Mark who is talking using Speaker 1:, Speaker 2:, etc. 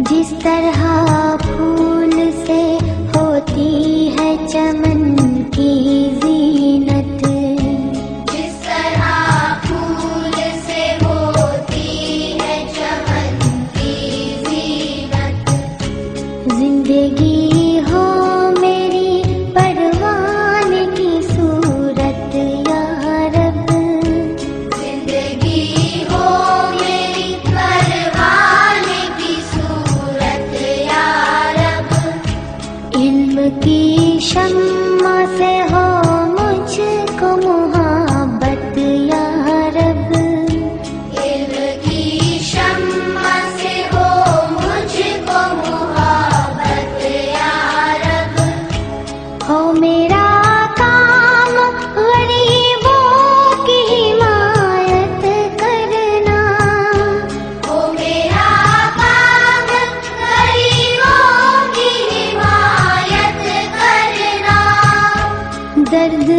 Speaker 1: जिस तरह फूल से होती है चमन की जीनत,
Speaker 2: जिस तरह फूल से होती है चमन की जीनत,
Speaker 1: जिंदगी हो मेरी परवान की सूरत या रब,
Speaker 2: जिंदगी हो मेरी परवान की सूरत या रब,
Speaker 1: इल्म की शम्मा से हो मुझको मोहब्बत या रब,
Speaker 2: इल्म की शम्मा से हो मुझको मोहब्बत या रब,
Speaker 1: हो मेरा काम गरीबों की हिमायत करना,
Speaker 2: हो मेरा काम गरीबों की हिमायत करना,
Speaker 1: दर्द